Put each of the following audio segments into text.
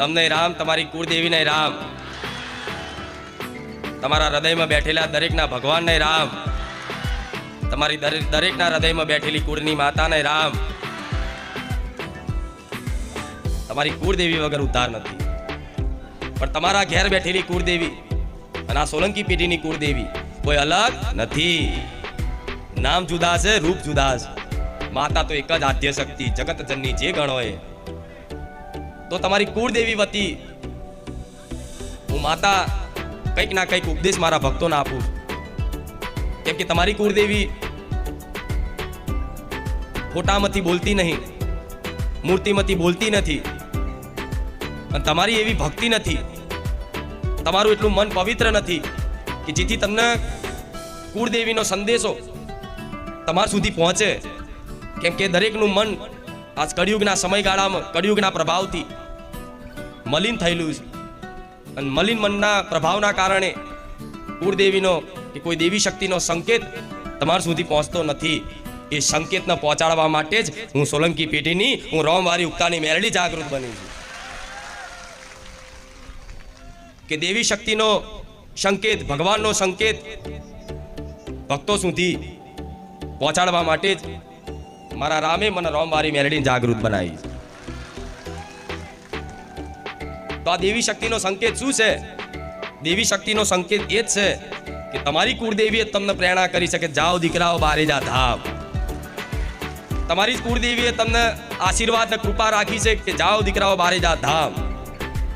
તમને રામ, તમારી કુળદેવીને રામ, તમારા હૃદયમાં બેઠેલા દરેકના ભગવાનને રામ, તમારી દરેકના હૃદયમાં બેઠેલી કુળની માતાને રામ. તમારી કુળદેવી વગર ઉદ્ધાર નથી, પણ તમારા ઘેર બેઠેલી કુળદેવી અને આ સોલંકી પેઢીની કુળદેવી કોઈ અલગ નથી. નામ જુદા છે, રૂપ જુદા છે. માતા તો એક જ આદ્ય શક્તિ, જગત જનની જે ગણ હોય. તો તમારી કુળદેવી વતી હું માતા કંઈક ના કંઈક ઉપદેશ મારા ભક્તોને આપું, કેમ કે તમારી કુળદેવી ફોટામાંથી બોલતી નહીં, મૂર્તિમાંથી બોલતી નથી, અને તમારી એવી ભક્તિ નથી, તમારું એટલું મન પવિત્ર નથી કે જેથી તમને કુળદેવીનો સંદેશો તમારા સુધી પહોંચે. કેમ કે દરેકનું મન આજ કળિયુગના સમયગાળામાં કળિયુગના પ્રભાવથી મલિન થયેલું છે, અને મલિન મનના પ્રભાવના કારણે કુળદેવીનો કે કોઈ દેવી શક્તિનો સંકેત તમારા સુધી પહોંચતો નથી. એ સંકેતને પહોંચાડવા માટે જ હું સોલંકી પેઢીની, હું રોમવારી ઉક્તાની મેરડી જાગૃત બની છું કે દેવી શક્તિનો સંકેત, ભગવાનનો સંકેત ભક્તો સુધી પહોંચાડવા માટે જ મારા રામે મને રોમવારી મેરડીને જાગૃત બનાવી. તો આ દેવી શક્તિનો સંકેત શું છે? દેવી શક્તિનો સંકેત એ જ છે કે તમારી કુળદેવીએ તમને પ્રેરણા કરી શકે, જાઓ દીકરાઓ બારે જા ધામ. તમારી કુળદેવીએ તમને આશીર્વાદ ને કૃપા રાખી છે કે જાઓ દીકરાઓ બારે જા ધામ,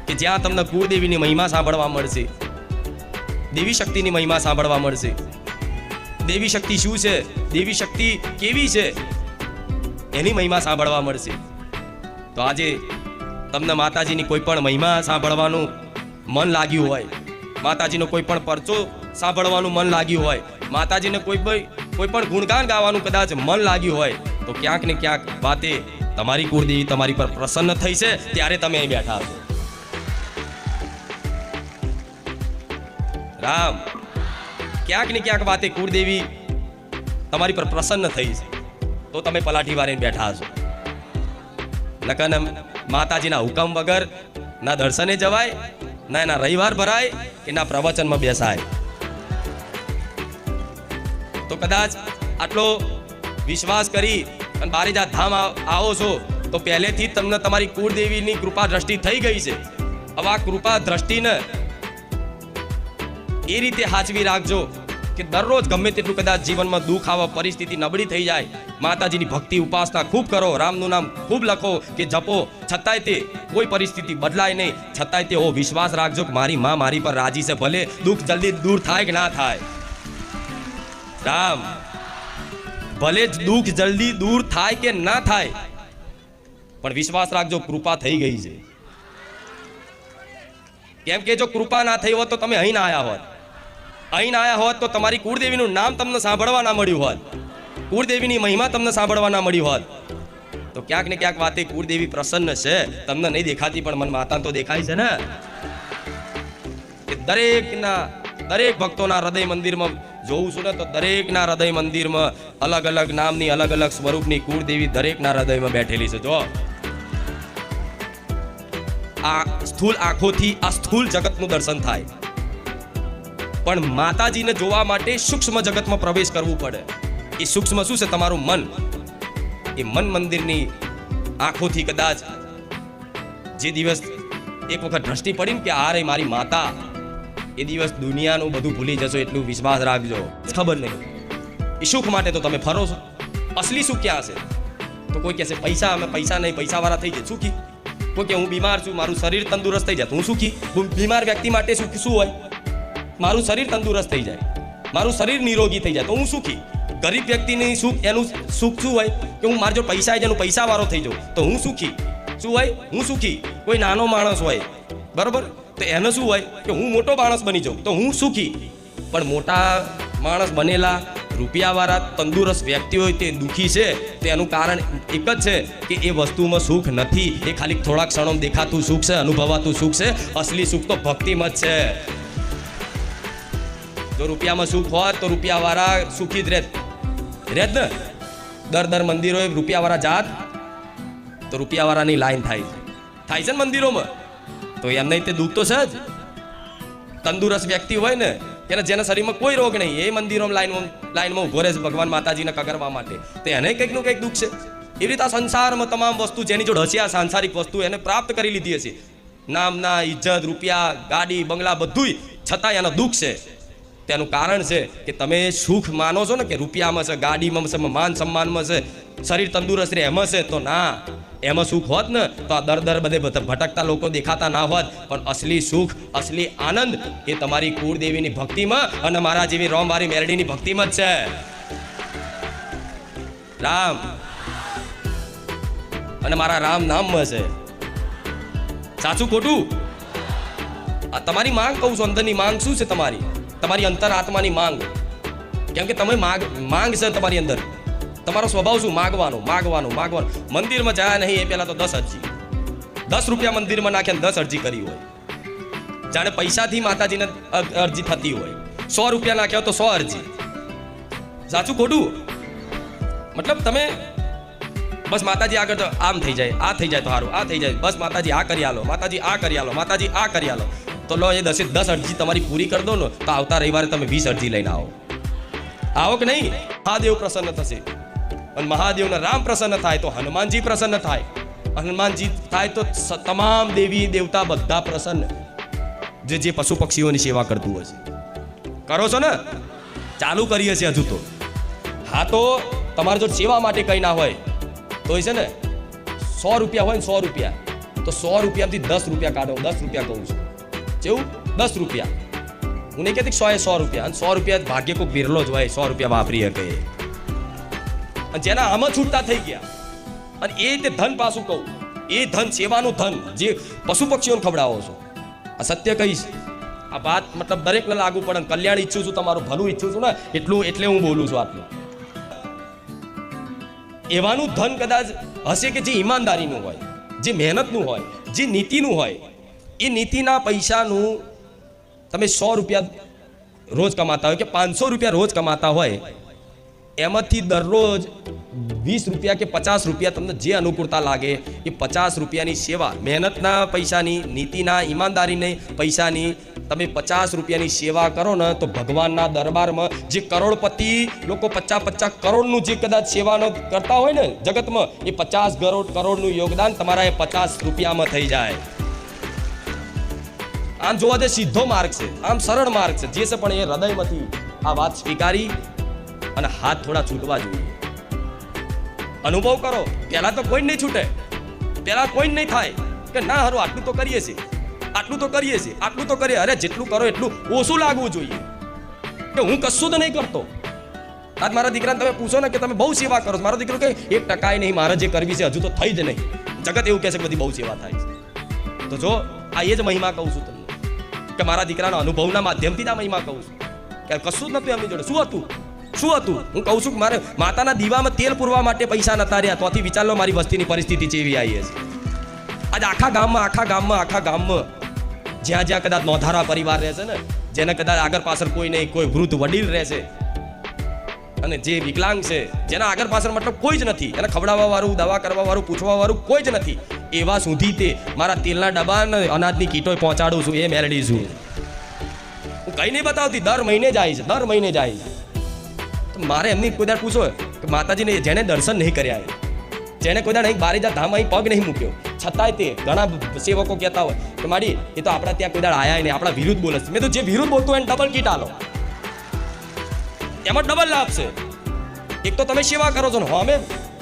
કે જ્યાં તમને કુળદેવીની મહિમા સાંભળવા મળશે, દેવી શક્તિની મહિમા સાંભળવા મળશે. દેવી શક્તિ શું છે, દેવી શક્તિ કેવી છે, એની મહિમા સાંભળવા મળશે. તો આજે તમને માતાજીની કોઈ પણ મહિમા સાંભળવાનું મન લાગ્યું હોય, માતાજીનો કોઈ પણ પરચો સાંભળવાનું મન લાગ્યું હોય, માતાજીને કોઈ પણ ગુણગાન ગાવાનું કદાચ મન લાગ્યું હોય, તો ક્યાંક ને ક્યાંક વાતે તમારી કુળદેવી તમારી પર પ્રસન્ન થઈ છે, ત્યારે તમે અહીં બેઠા છો. રામ, ક્યાંક ને ક્યાંક વાતે કુળદેવી તમારી પર પ્રસન્ન થઈ છે, તો તમે પલાઠી વાળીને બેઠા છો. નકન માતાજીના હુકમ વગર ના દર્શને જવાય, ના એના રવિવાર ભરાય, કે ના પ્રવચનમાં બેસાય. તો કદાચ આટલો વિશ્વાસ કરી અને બારેજા ધામ આવો છો, તો પહેલેથી જ તમને તમારી કુળદેવીની કૃપા દ્રષ્ટિ થઈ ગઈ છે. હવે આ કૃપા દ્રષ્ટિને એ રીતે હાચવી રાખજો કે દરરોજ ગમે તેટલું કદાચ જીવનમાં દુઃખ આવે, પરિસ્થિતિ નબળી થઈ જાય, માતાજીની ભક્તિ ઉપાસના ખૂબ કરો, રામનું નામ ખૂબ લખો કે જપો, છતાંય તે કોઈ પરિસ્થિતિ બદલાય નહીં, છતાંય તેવો વિશ્વાસ રાખજો કે મારી માં મારી પર રાજી છે, ભલે દુઃખ જલ્દી દૂર થાય કે ના થાય. રામ, ભલે દુઃખ જલ્દી દૂર થાય કે ના થાય, પણ વિશ્વાસ રાખજો કૃપા થઈ ગઈ છે. કેમ કે જો કૃપા ના થઈ હોત તો તમે અહીં ના આવ્યા હોત. અહીં ના આવ્યા હોત તો તમારી કુળદેવીનું નામ તમને સાંભળવા ના મળ્યું હોત, કુળદેવીની મહિમા તમને સાંભળવા ના મળી હોત. તો ક્યાંક ને ક્યાંક વાતે કુળદેવી પ્રસન્ન છે. તમને નહીં દેખાતી, પણ મન માતા તો દેખાય છે ને. કે દરેક ભક્તોના હૃદય મંદિરમાં જોઉં છું ને, તો દરેકના હૃદય મંદિરમાં અલગ અલગ નામની, અલગ અલગ સ્વરૂપની કુળદેવી દરેકના હૃદયમાં બેઠેલી છે. જો આ સ્થૂળ આંખોથી આ સ્થૂળ જગતનું દર્શન થાય, પણ માતાજીને જોવા માટે સૂક્ષ્મ જગતમાં પ્રવેશ કરવું પડે. એ સૂક્ષ્મ શું છે? તમારું મન. એ મન મંદિરની આંખોથી કદાચ જે દિવસ એક વખત દ્રષ્ટિ પડી ને કે આ રે મારી માતા, એ દિવસ દુનિયાનું બધું ભૂલી જશો, એટલું વિશ્વાસ રાખજો. ખબર નહીં એ સુખ માટે તો તમે ફરો છો, અસલી સુખ ક્યાં છે? તો કોઈ કહેશે પૈસા, અમે પૈસા નહીં, પૈસાવાળા થઈ જાય સુખી. કોઈ કે હું બીમાર છું, મારું શરીર તંદુરસ્ત થઈ જાય, હું સુખી. બીમાર વ્યક્તિ માટે સુખ શું હોય? મારું શરીર તંદુરસ્ત થઈ જાય, મારું શરીર નિરોગી થઈ જાય, તો હું સુખી. ગરીબ વ્યક્તિની સુખ, એનું સુખ શું હોય? કે હું મારા જો પૈસા આવી જાય, એનું પૈસાવાળો થઈ જાઉં, તો હું સુખી. શું હોય? હું સુખી. કોઈ નાનો માણસ હોય, બરોબર, તો એને શું હોય? કે હું મોટો માણસ બની જાઉં, તો હું સુખી. પણ મોટા માણસ બનેલા રૂપિયાવાળા તંદુરસ્ત વ્યક્તિ હોય તે દુઃખી છે, તેનું કારણ એક જ છે કે એ વસ્તુમાં સુખ નથી. એ ખાલી થોડા ક્ષણોમાં દેખાતું સુખ છે, અનુભવાતું સુખ છે. અસલી સુખ તો ભક્તિમાં જ છે. જો રૂપિયામાં સુખ હોત તો રૂપિયાવાળા સુખી જ રહેત ને. દર મંદિરોએ રૂપિયાવાળા જાત તો રૂપિયાવાળાની લાઈન થાય છે ને મંદિરોમાં. તો એમ નહીં તે દુઃખ તો છે જ. તંદુરસ્ત વ્યક્તિ હોય ને એને જેના શરીરમાં કોઈ રોગ નહીં, એ મંદિરોમાં લાઈનમાં ઉભો રહે છે ભગવાન માતાજીને કગરવા માટે, તો એને કંઈકનું કંઈક દુઃખ છે. એવી રીતે આ સંસારમાં તમામ વસ્તુ જેની જોડે હશે, આ સાંસારિક વસ્તુ એને પ્રાપ્ત કરી લીધી હશે, નામના, ઇજ્જત, રૂપિયા, ગાડી, બંગલા, બધું, છતાં એનો દુઃખ છે. તેનું કારણ છે કે તમે સુખ માનો છો ને કે રૂપિયામાં છે, ગાડીમાં છે, માન સન્માનમાં છે, શરીર તંદુરસ્ત રહે એમાં છે. તો ના, એમાં સુખ હોત ને તો આ દર બધે ભટકતા લોકો દેખાતા ના હોત. પણ અસલી સુખ, અસલી આનંદ એ તમારી કુળદેવીની ભક્તિમાં અને મારા જેવી રોમવારી મેરડીની ભક્તિમાં જ છે. રામ અને મારા રામ નામમાં છે. સાચું ખોટું? આ તમારી માંગ કહું છું, અંદરની માંગ શું છે તમારી? તમારી અંતર આત્માની માંગ. કેમ કે તમે માંગ છે તમારી અંદર. તમારો સ્વભાવ શું? માગવાનો. મંદિરમાં જાય નહીં એ પહેલા તો 10 અરજી, 10 રૂપિયા મંદિરમાં નાખ્યા 10 અરજી કરી હોય. જાણે પૈસાથી માતાજીને અરજી થતી હોય. 100 રૂપિયા નાખ્યા તો 100 અરજી. સાચું ખોટું? મતલબ તમે બસ માતાજી આગળ તો આમ થઈ જાય, આ થઈ જાય તો સારું, આ થઈ જાય, બસ માતાજી આ કરી આલો, માતાજી આ કરી આલો, માતાજી આ કરી આલો. તો લો, એ 10 અરજી તમારી પૂરી કરી દો ને, તો આવતા રવિવારે તમે 20 અરજી લઈને આવો કે નહીં? મહાદેવ પ્રસન્ન થશે. અને મહાદેવના રામ પ્રસન્ન થાય તો હનુમાનજી પ્રસન્ન થાય. હનુમાનજી થાય તો તમામ દેવી દેવતા બધા પ્રસન્ન. જે પશુ પક્ષીઓની સેવા કરતું હોય છે. કરો છો ને? ચાલુ કરીએ છીએ હજુ તો. હા, તો તમારે જો સેવા માટે કંઈ ના હોય તો છે ને 100 રૂપિયા હોય ને 100 રૂપિયા, તો 100 રૂપિયાથી 10 રૂપિયા કાઢો. 10 રૂપિયા કહું છું. કેવું? 10 રૂપિયા. હું નહીં કહેતી 100 રૂપિયા. અને 100 રૂપિયા ભાગ્ય કોઈ બિરલો જ હોય 100 રૂપિયા વાપરી શકે. અને જેના આમાં છૂટતા થઈ ગયા, અને એ તે ધન પાછું કહું, એ ધન સેવાનું ધન જે પશુ પક્ષીઓને ખવડાવો છો. આ સત્ય કહીશ. આ વાત મતલબ દરેકને લાગુ પડે. કલ્યાણ ઈચ્છું છું, તમારું ભલું ઈચ્છું છું ને, એટલે હું બોલું છું આટલું. એવાનું ધન કદાચ હશે કે જે ઈમાનદારીનું હોય, જે મહેનતનું હોય, જે નીતિનું હોય. એ નીતિના પૈસાનું તમે 100 રૂપિયા રોજ કમાતા હોય કે 500 રૂપિયા રોજ કમાતા હોય, એમાંથી દરરોજ 20 રૂપિયા કે 50 રૂપિયા તમને જે અનુકૂળતા લાગે એ 50 રૂપિયાની સેવા, મહેનતના પૈસાની, નીતિના, ઈમાનદારીની પૈસાની તમે 50 રૂપિયાની સેવા કરો ને, તો ભગવાનના દરબારમાં જે કરોડપતિ લોકો 50 કરોડનું જે કદાચ સેવાનો કરતા હોય ને જગતમાં, એ 50 કરોડનું યોગદાન તમારા એ 50 રૂપિયામાં થઈ જાય. આમ જોવા દે સીધો માર્ગ છે, આમ સરળ માર્ગ છે. જે છે પણ એ હૃદયમાંથી આ વાત સ્વીકારી અને હાથ થોડા છૂટવા જોઈએ. અનુભવ કરો. પહેલા તો કોઈ નહીં છૂટે, પહેલા કોઈ નહીં થાય કે ના હારું આટલું તો કરીએ છીએ, આટલું તો કરીએ છીએ, આટલું તો કરીએ. અરે જેટલું કરો એટલું ઓછું લાગવું જોઈએ કે હું કશું તો નહીં કરતો. આજ મારા દીકરાને તમે પૂછો ને કે તમે બહુ સેવા કરો છો, મારો દીકરો કે 1% નહીં, મારે જે કરવી છે હજુ તો થઈ જ નહીં. જગત એવું કહે છે કે બધી બહુ સેવા થાય છે. તો જો આ એ જ મહિમા કહું છું તમને, કે મારા દીકરાના અનુભવના માધ્યમથી જ આ મહિમા કહું છું કે કશું જ નતું એમની જોડે. શું હતું? હું કહું છું કે મારે માતાના દીવામાં તેલ પૂરવા માટે પૈસા નતા રહ્યા. તોથી વિચાર લો મારી વસ્તીની પરિસ્થિતિ જેવી આવી છે. આજે આખા ગામમાં જ્યાં કદાચ નોંધારા પરિવાર રહે છે ને, જેને કદાચ આગળ પાછળ કોઈ નહીં, કોઈ વૃદ્ધ વડીલ રહે છે, અને જે વિકલાંગ છે, જેના આગળ પાછળ મતલબ કોઈ જ નથી, એને ખવડાવવા વાળું, દવા કરવા વાળું, પૂછવા વાળું કોઈ જ નથી, એવા સુધી તે મારા તેલના ડબ્બા અને અનાજની કીટો પહોંચાડું છું. એ મેળડી છું હું. કઈ નહીં બતાવતી. દર મહિને જાય છે. મારે એમની કોઈ દાડ પૂછો કે માતાજીને જેને દર્શન નહીં કર્યા, જેને કોઈ દાડ અહીં બારીજા ધામ અહીં પગ નહીં મૂક્યો, છતાંય તે ઘણા સેવકો કહેતા હોય કે માડી એ તો આપણા ત્યાં કોઈ દાડ આયા નહીં, આપણા વિરુદ્ધ બોલે છે. મેં તો જે વિરુદ્ધ બોલતું એને ડબલ કીટ આલો, એમાં ડબલ લાભ છે. એક તો તમે સેવા કરો છો ને અમે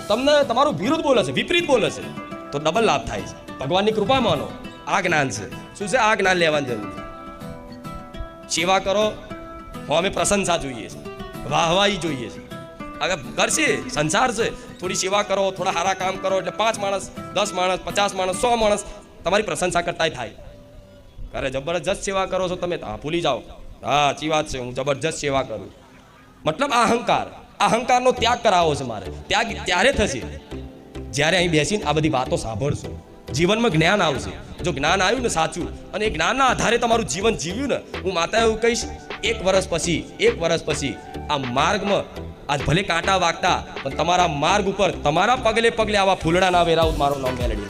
તમને તમારું વિરુદ્ધ બોલે છે, વિપરીત બોલે છે, તો ડબલ લાભ થાય છે. ભગવાનની કૃપા માનો. આ જ્ઞાન છે. શું છે? આ જ્ઞાન લેવાની જરૂર છે. સેવા કરો, અમે પ્રશંસા જોઈએ છે, વાહવાઈ જોઈએ છે. અગર કરશે, સંસાર છે, થોડી સેવા કરો, થોડા સારા કામ કરો, એટલે 5 માણસ, 10 માણસ, 50 માણસ, 100 માણસ તમારી પ્રશંસા કરતા થાય. અરે જબરજસ્ત સેવા કરો છો તમે, હા ભૂલી જાઓ, હા સાચી વાત છે, હું જબરજસ્ત સેવા કરું. મતલબ અહંકારનો ત્યાગ કરાવો છે મારે. ત્યાગ ત્યારે થશે જ્યારે અહીં બેસીને આ બધી વાતો સાંભળશો, જીવનમાં જ્ઞાન આવશે. જો જ્ઞાન આવ્યું ને સાચું, અને એ જ્ઞાનના આધારે તમારું જીવન જીવ્યું ને, હું માતા એવું કહીશ, 1 વર્ષ પછી આ માર્ગમાં આજ ભલે કાંટા વાગતા, પણ તમારા માર્ગ ઉપર તમારા પગલે આવા ફૂલડા ના વેરાવું મારું નામ મેલડી.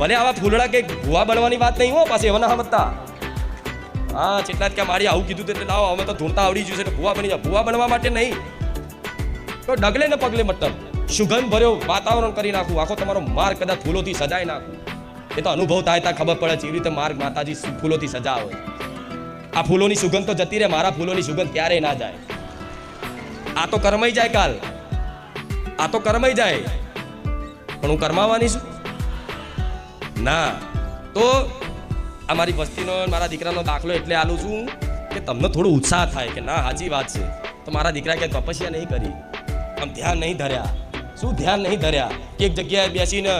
ભલે આવા ફૂલડા કે ભૂવા બનવાની વાત નહીં હો, પાછી એવા ના બતા. હા, જેટલા જ કે મારી આવું કીધું એટલે લાવો અમે તો ધૂણતા આવડી ગયું છે એટલે ભૂવા બની જાય. ભૂવા બનવા માટે નહીં, તો ડગલે ને પગલે મતલબ સુગંધ ભર્યો વાતાવરણ કરી નાખું, આખો તમારો માર્ગ કદાચ ફૂલોથી સજાઈ નાખું. એ તો અનુભવ થાય ત્યાં ખબર પડે છે એવી રીતે માર્ગ માતાજી ફૂલોથી સજાવે. આ ફૂલોની સુગંધ તો જતી રહે, મારા ફૂલોની સુગંધ ક્યારેય ના જાય. આ તો કરમાઈ જાય કાલ, આ તો કરમાઈ જાય, પણ હું કરમાવાની છું ના. તો આ મારી વસ્તીનો મારા દીકરાનો દાખલો એટલે આલું છું કે તમને થોડો ઉત્સાહ થાય કે ના સાચી વાત છે. તો મારા દીકરા કે તપસ્યા નહીં કરી, આમ ધ્યાન નહીં ધર્યા. શું ધ્યાન નહીં ધર્યા? કે એક જગ્યાએ બેસીને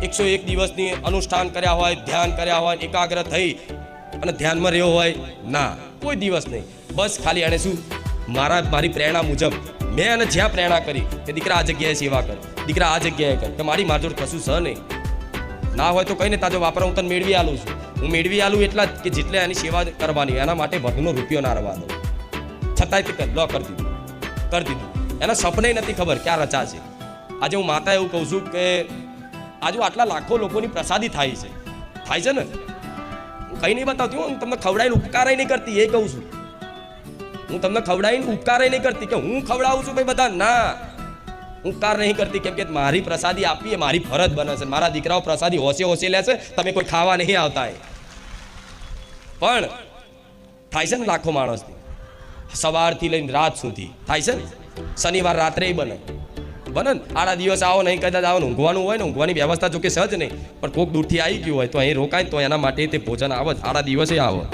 101 દિવસની અનુષ્ઠાન કર્યા હોય, ધ્યાન કર્યા હોય, એકાગ્ર થઈ અને ધ્યાનમાં રહ્યો હોય? ના, કોઈ દિવસ નહીં. બસ ખાલી એણે શું મારી પ્રેરણા મુજબ મેં એને જ્યાં પ્રેરણા કરી કે દીકરા આ જગ્યાએ સેવા કર, દીકરા આ જગ્યાએ કર, કે મારી માર જોડ કશું સહ નહીં. ના હોય તો કઈ ને તાજો વાપરા હું તને મેળવી આલું છું. હું મેળવી આલું એટલા જ કે જેટલે એની સેવા કરવાની, એના માટે વધુનો રૂપિયો ના રવા દો. છતાંય તે લો કરી દીધું. એના સપને નથી ખબર ક્યાં રચા છે. આજે હું માતા એવું કહું છું કે આજે આટલા લાખો લોકોની પ્રસાદી થાય છે ને. હું કઈ નહીં બતાવતી, હું તમને ખવડાવીને ઉપકારાય નહીં કરતી, એ કહું છું. હું તમને ખવડાવીને ઉપકારાય નહીં કરતી કે હું ખવડાવું છું ભાઈ બધા, ના. ઉપકાર નહીં કરતી, કેમ કે મારી પ્રસાદી આપવી એ મારી ફરજ બને છે. મારા દીકરાઓ પ્રસાદી હોશે લેશે, તમે કોઈ ખાવા નહીં આવતા. પણ થાય છે ને લાખો માણસની, સવારથી લઈને રાત સુધી થાય છે ને. શનિવાર રાત્રે બને ને, આડા દિવસ આવો નહીં, કદાચ આવો ઊંઘવાનું હોય ને, ઊંઘવાની વ્યવસ્થા જોકે સહજ નહીં, પણ કોઈક દૂરથી આવી ગયું હોય તો અહીં રોકાય તો એના માટે તે ભોજન આવે, આડા દિવસે આવે.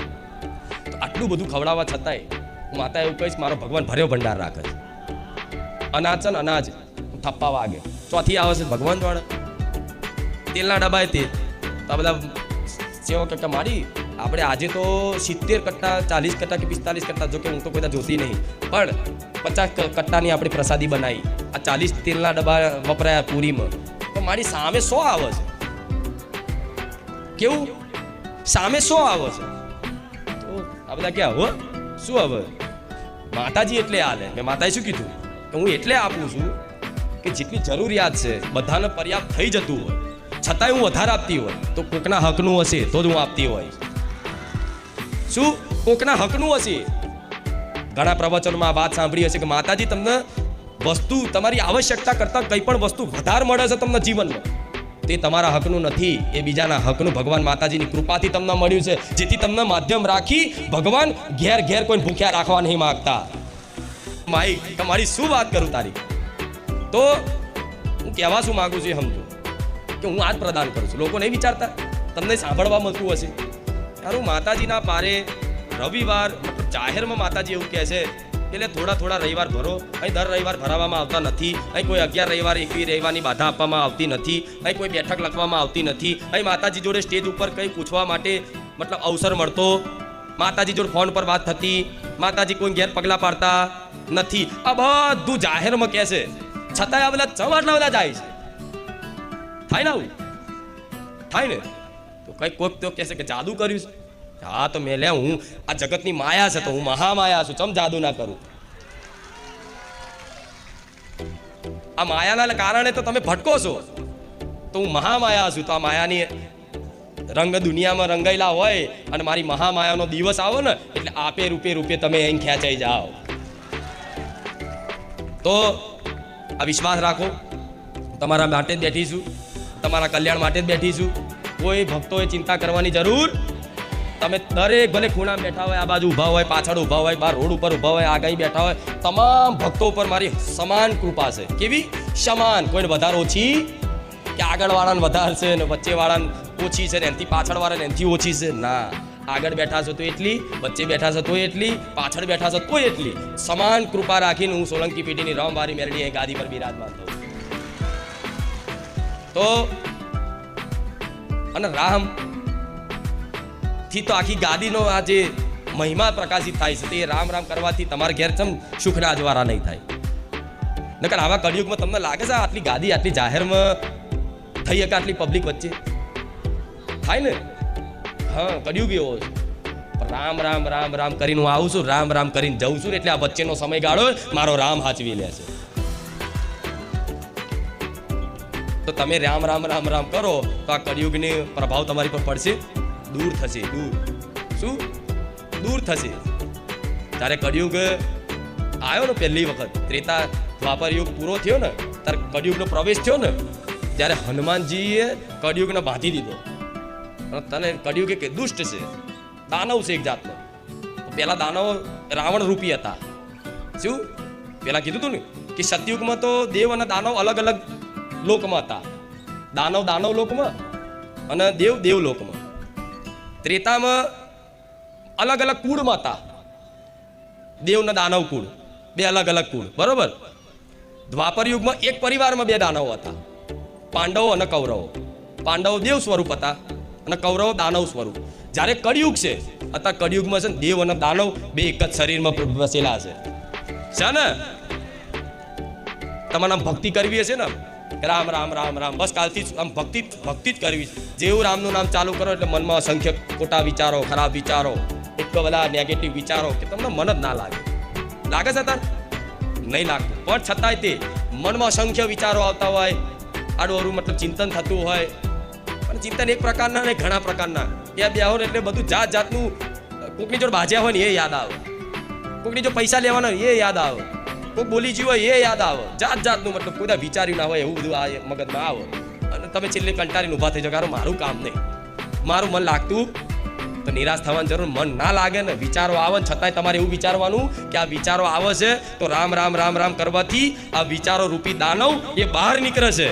તો આટલું બધું ખવડાવવા છતાંય હું માતા એવું કહીશ, મારો ભગવાન ભર્યો ભંડાર રાખે છે. અનાજ છે ને અનાજ થપ્પા વાગે. ચોથી આવે છે ભગવાન દ્વારા તેલના ડબ્બાએ તે તો આ બધા સેવા કરતા મારી આપણે આજે તો 70 કટ્ટા 40 કટ્ટા કે 45 કટ્ટા, જોકે હું તો કોઈ જોતી નહીં, પણ 50 કટ્ટાની આપણે પ્રસાદી બનાવી. આ 40 તેલના ડબ્બા વપરાયા પૂરીમાં, તો મારી સામે 100 આવે છે. કેવું સામે 100 આવે છે. તો આ બધા ક્યાં હો શું હવે માતાજી એટલે હાલે. મેં માતાએ શું કીધું કે હું એટલે આપું છું કે જેટલી જરૂરિયાત છે બધાને પર્યાપ્ત થઈ જતું હોય, છતાંય હું વધારે આપતી હોય તો કોકના હકનું હશે તો જ હું આપતી હોય. શું કોકના હકનું હશે? ઘણા પ્રવચનમાં આ વાત સાંભળી હશે કે માતાજી તમને વસ્તુ તમારી આવશ્યકતા કરતાં કંઈ પણ વસ્તુ વધારે મળે છે તમને જીવનમાં, તે તમારા હકનું નથી, એ બીજાના હકનું ભગવાન માતાજીની કૃપાથી તમને મળ્યું છે, જેથી તમને માધ્યમ રાખી ભગવાન ઘેર ઘેર કોઈને ભૂખ્યા રાખવા નહીં માંગતા. માઈ તમારી શું વાત કરું તારી. તો હું કહેવા શું માંગુ છું સમજો કે હું આજ પ્રદાન કરું છું. લોકો નહીં વિચારતા, તમને સાંભળવા મળતું હશે યારું માતાજીના પારે રવિવાર જાહેરમાં માતાજી એવું કહે છે એટલે થોડા રવિવાર ભરો. અહીં દર રવિવાર ભરાવામાં આવતા નથી. અહીં કોઈ 11 રવિવાર 21 રવિવારની બાધા આપવામાં આવતી નથી. અહીં કોઈ બેઠક લખવામાં આવતી નથી. અહીં માતાજી જોડે સ્ટેજ ઉપર કંઈ પૂછવા માટે મતલબ અવસર મળતો, માતાજી જોડે ફોન પર વાત થતી, માતાજી કોઈ ઘેર પગલાં પાડતા નથી. આ બધું જાહેરમાં કહે છે, છતાંય આ બધા આટલા બધા જાય છે. થાય ને આવું થાય ને. તો કંઈક કોઈક તો કહેશે કે જાદુ કર્યું છે. હા તો મેં લે હું આ જગતની માયા છે તો હું મહામાયા છું, ચમ જાદુ ના કરું. આ માયાના કારણે તો તમે ભટકો છો, તો હું મહામાયા છું. તો આ માયાની રંગ દુનિયામાં રંગાયેલા હોય અને મારી મહામાયાનો દિવસ આવો ને એટલે આપે રૂપે તમે અહીં ખેંચાઈ જાઓ. તો આ વિશ્વાસ રાખો, તમારા માટે જ બેઠી છું, તમારા કલ્યાણ માટે જ બેઠી છું. કોઈ ભક્તોએ ચિંતા કરવાની જરૂર. તમે દરેક ભલે ખૂણા બેઠા હોય, આ બાજુ ઊભા હોય, પાછળ ઊભા હોય, બહાર રોડ ઉપર ઊભા હોય, આગળ બેઠા હોય, તમામ ભક્તો ઉપર મારી સમાન કૃપા છે. કેવી સમાન? કોઈને વધારે ઓછી કે આગળવાળાને વધારે છે ને વચ્ચેવાળાને ઓછી છે ને એનાથી પાછળવાળાને એનાથી ઓછી છે? ના, આગળ બેઠા છો તો એટલી, વચ્ચે બેઠા છો તો એટલી, પાછળ બેઠા છો તો એટલી. સમાન કૃપા રાખીને હું સોલંકી પેઢીની રામવારી મેરડી ગાદી પર બિરાજમાન થઉં. તો અને રામ થી તો આખી ગાદીનો આ જે મહિમા પ્રકાશિત થાય છે, તે રામ રામ કરવાથી તમારા ઘેર ચમ સુખના અજવાળા નહીં થાય. નકર આવા કળિયુગમાં તમને લાગે છે આટલી ગાદી આટલી જાહેરમાં થઈ શકે આટલી પબ્લિક વચ્ચે થાય ને? હા, કળિયુગ એવો છે. રામ રામ રામ રામ કરીને હું આવું છું, રામ રામ કરીને જઉં છું, એટલે આ વચ્ચેનો સમયગાળો મારો રામ હાચવી લે છે. તો તમે રામ રામ રામ રામ કરો તો આ કળિયુગની પ્રભાવ તમારી પર પડશે, દૂર થશે, દૂર. શું? દૂર થશે. જ્યારે કળિયુગ આવ્યો ને પહેલી વખત, ત્રેતા દ્વાપર યુગ પૂરો થયો ને ત્યારે કળિયુગનો પ્રવેશ થયો ને, ત્યારે હનુમાનજીએ કળિયુગને બાંધી દીધો. તને કળિયુગ એક દુષ્ટ છે, દાનવ છે એક જાતનો. પેલા દાનવ રાવણ રૂપી હતા. શું પેલા કીધું તું ને કે સતયુગમાં તો દેવ અને દાનવ અલગ અલગ લોકમાં હતા. દાનવ દાનવ લોકમાં અને દેવ દેવ લોકમાં. ત્રેતામાં અલગ અલગ કુળમાં હતા. દેવ ને દાનવ કુળ બે અલગ અલગ કુળ, બરોબર. દ્વાપર યુગમાં એક પરિવારમાં બે દાનવો હતા, પાંડવો અને કૌરવો. પાંડવો દેવ સ્વરૂપ હતા અને કૌરવો દાનવ સ્વરૂપ. જ્યારે કળિયુગ છે, અત્યારે કળિયુગમાં છે ને દેવ અને દાનવ બે એક જ શરીરમાં વસેલા છે ને. તમારે આમ ભક્તિ કરવી હશે ને, રામ રામ રામ રામ, બસ કાલથી આમ ભક્તિ જ કરવી. જેવું રામનું નામ ચાલુ કરો એટલે મનમાં અસંખ્ય ખોટા વિચારો, ખરાબ વિચારો, એટલા બધા નેગેટિવ વિચારો કે તમને મન જ ના લાગે. લાગે છે તાર? નહીં લાગતું. પણ છતાંય તે મનમાં અસંખ્ય વિચારો આવતા હોય, આડું અરું મતલબ ચિંતન થતું હોય. પણ ચિંતન એક પ્રકારના નહીં, ઘણા પ્રકારના. ત્યાં બેહો એટલે બધું જાત જાતનું. કોકની જોડે બાજ્યા હોય ને એ યાદ આવે, કોકની જો પૈસા લેવાના હોય એ યાદ આવે, કોઈક બોલી જીવ હોય એ યાદ આવે. જાત જાતનું મતલબ કોઈ વિચાર્યું ના હોય એવું બધું આ મગજમાં આવે. અને તમે છેલ્લે કંટાળીને ઊભા થઈ જાઓ કે મારું કામ નહીં, મારું મન લાગતું. તો નિરાશ થવાની જરૂર. મન ના લાગે ને, વિચારો આવે ને છતાંય તમારે એવું વિચારવાનું કે આ વિચારો આવે છે તો રામ રામ રામ રામ કરવાથી આ વિચારો રૂપી દાનવ એ બહાર નીકળે છે.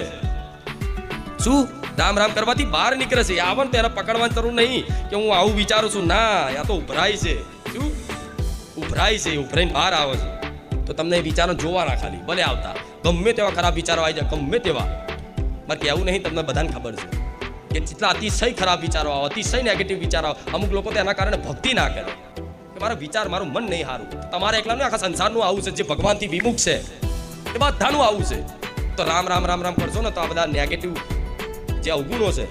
શું? રામ રામ કરવાથી બહાર નીકળે છે. આવે ને ત્યારે પકડવાની જરૂર નહીં કે હું આવું વિચારું છું. ના, આ તો ઉભરાય છે. શું ઉભરાય છે? ઉભરાઈને બહાર આવે છે. તો તમને એ વિચારો જોવાના, ખાલી ભલે આવતા ગમે તેવા ખરાબ વિચારો આવી જાય, ગમે તેવા. બાકી એવું નહીં, તમને બધાને ખબર છે કે જેટલા અતિશય ખરાબ વિચારો આવે, અતિશય નેગેટિવ વિચારો આવે, અમુક લોકો તો એના કારણે ભક્તિ ના કરે કે મારો વિચાર, મારું મન નહીં સારું. તમારે એકલાનું આખા સંસારનું આવું છે, જે ભગવાનથી વિમુખ છે એ બધાનું આવું છે. તો રામ રામ રામ રામ કરશો ને તો આ બધા નેગેટિવ જે અવગુણો છે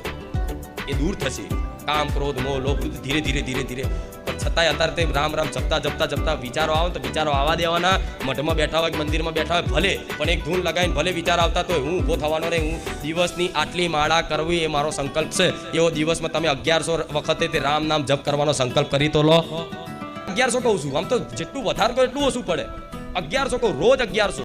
એ દૂર થશે. કામ, ક્રોધ, મોહ, લોભ ધીરે ધીરે ધીરે ધીરે. પણ છતાંય અત્યારે તે રામ રામ જપતા જપતા જપતા વિચારો આવે તો વિચારો આવવા દેવાના. મઠમાં બેઠા હોય, મંદિરમાં બેઠા હોય ભલે, પણ એક ધૂન લગાવીને ભલે વિચાર આવતા તો હું ઊભો થવાનો નહીં. હું દિવસની આટલી માળા કરવી એ મારો સંકલ્પ છે. એવો દિવસમાં તમે 1100 વખતે તે રામ નામ જપ કરવાનો સંકલ્પ કરી તો લો. 1100 કહું છું, આમ તો જેટલું વધારે કરો એટલું ઓછું પડે. 1100 કહું, રોજ 1100.